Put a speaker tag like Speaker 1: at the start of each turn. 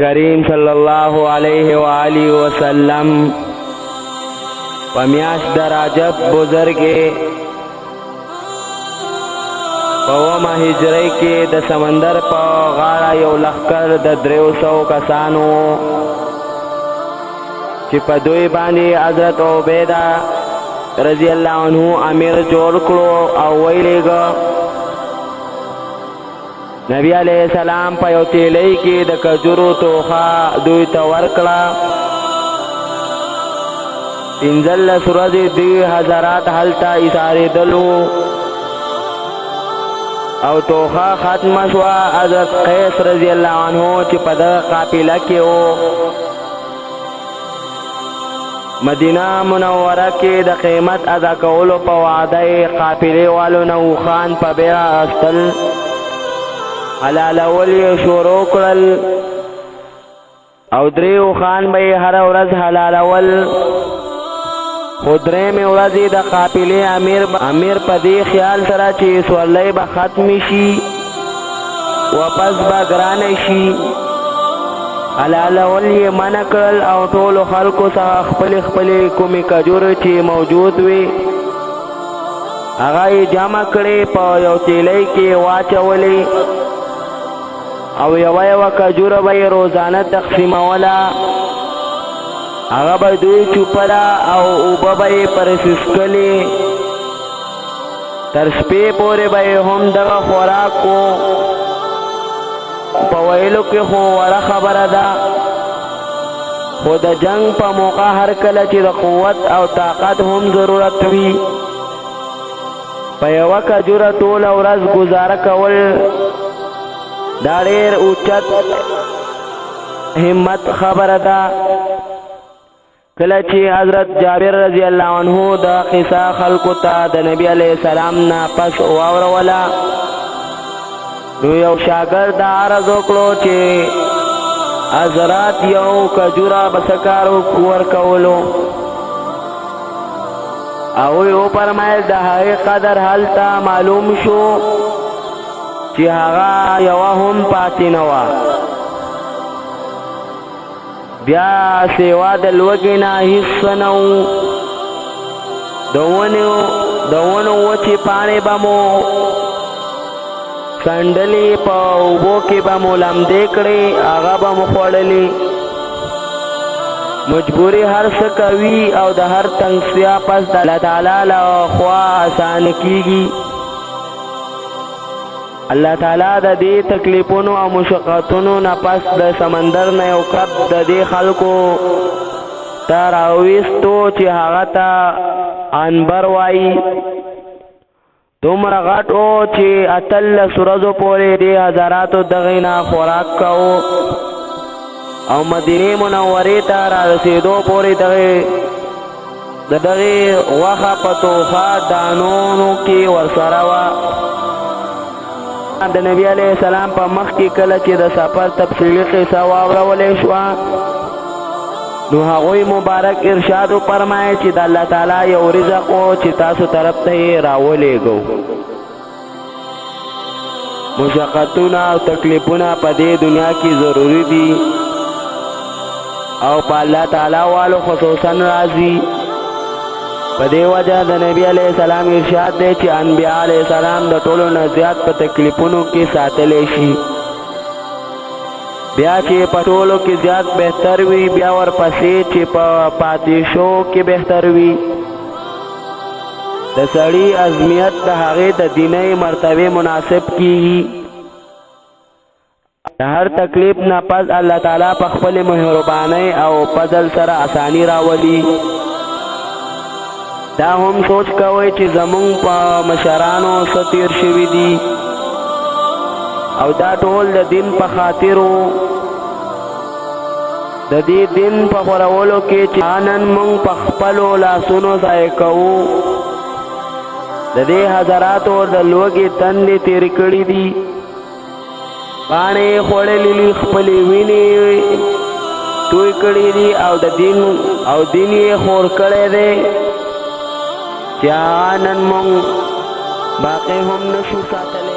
Speaker 1: करीम सल्लल्लाहु अलैहि व आलिहि वसल्लम पमियाश दराजब बुजुर्गे पवमा हिजरे के द समंदर पर गाड़ा यो लखकर द 300 कसानो چې په دوی باندې حضرت عبیده رضی الله عنه امیر جوړ کړو او ویلېږه نبی علیہ السلام په یو تیلی کې د کجورو توخه دوی ته ورکړه 15 ورځې دوی حضرات هلته ایسارېدلو او توخه ختمه شوه حضرت قیس رضی الله عنه چې په دغه قافله کې و مدینه منوره کې د قیمت ادا کولو په وعده قافلې والو نه خان په بیع اخیستل حلالول یې شروع کړل او 3 خان به یې هره ورځ حلالول خو 3 ورځې د قافلې امیر په دې خیال سره چې سورلی به ختم شي واپس به ګرانه شي حلالول یې منع کړل او ټولو خلکو څخه خپلې کومې کجورې چې موجود وي هغه یې جمع کړې په یو تیلی کې واچولې او یوه کجوره به یې روزانه تقسیموله هغه به دوی چوپله او اوبه به یې پرې څښلې تر شپې پورې به یې هم دغه خوراک و په ویلو کې خو وړه خبره ده خو د جنگ په موقع هر کله چې د قوت او طاقت هم ضرورت وي په یوه کجوره ټوله ورځ ګزاره کول دا ډېر اوچت همت خبره ده کله چې حضرت جابر رضی الله عنه د قصه خلکو ته د نبی علیه السلام نه پس واوروله نو یو شاګرد عرض وکړو چې حضرات یو کجوره بسکارو ورکولو او یو فرمایل د هغې قدر هلته معلوم شو چې هغه یوه هم پاتې نه وه بیا سیوا د لوږې نه هېڅ څه نه وو د ونو وچې پاڼې به مو سندلې په اوبو کې به مو لمدې کړې هغه به مو خوړلې مجبوري هر څه کوي او د هر تنګسیا پس د الله تعالی له خوا اسانه کیږي الله تعالی د دې تکلیفونو او مشقتونو نه پس د سمندر نه یو کب د دې خلکو ته راویستو چې هغه ته عنبر وایي دومره غټ و چې 18 ورځو پورې دې حضراتو دغې نه خوراک کوو او مدینې منورې ته رارسېدو پورې د دغې غوښه په توخه دانونو کې ورسره وه د نبی علیه السلام په مخ کې کله چې د سفر تفصیلي قصه واورولی شوه نو هغوی مبارک ارشاد وفرمایه چې د الله تعالی یو رزق و چې تاسو طرف ته یې راولېږو مشقتونه او تکلیفونه په دې دنیا کې ضروري دي او په الله تعالی والو خصوصا راځي په دې وجه د نبی علیه السلام ارشاد دی چې انبیاء علیه السلام د ټولو نه زیات په تکلیفونو کې ساتلی شي بیا چې په ټولو کې زیات بهتر وي بیا ورپسې چې په پاتې شو کې بهتر وي د سړي عظمیت د هغې د دیني مرتبې مناسب کیږي د هر تکلیف نه پس الله تعالی په خپلې مهربانۍ او فضل سره اساني راولي دا هم سوچ کوئ چې زمونږ په مشرانو څه تیر شوي دي او دا ټول د دین په خاطر و د دې دین په خورولو کې چې نن موږ په خپلو لاسونو ضایع کوو د دې حضراتو د لوږې تندې تېرې کړي دي پاڼې یې خوړلې دي خپلې وینې توی کړي دي او دین یې خور کړی دی چې نن موږ باقی هم نشو ساتلی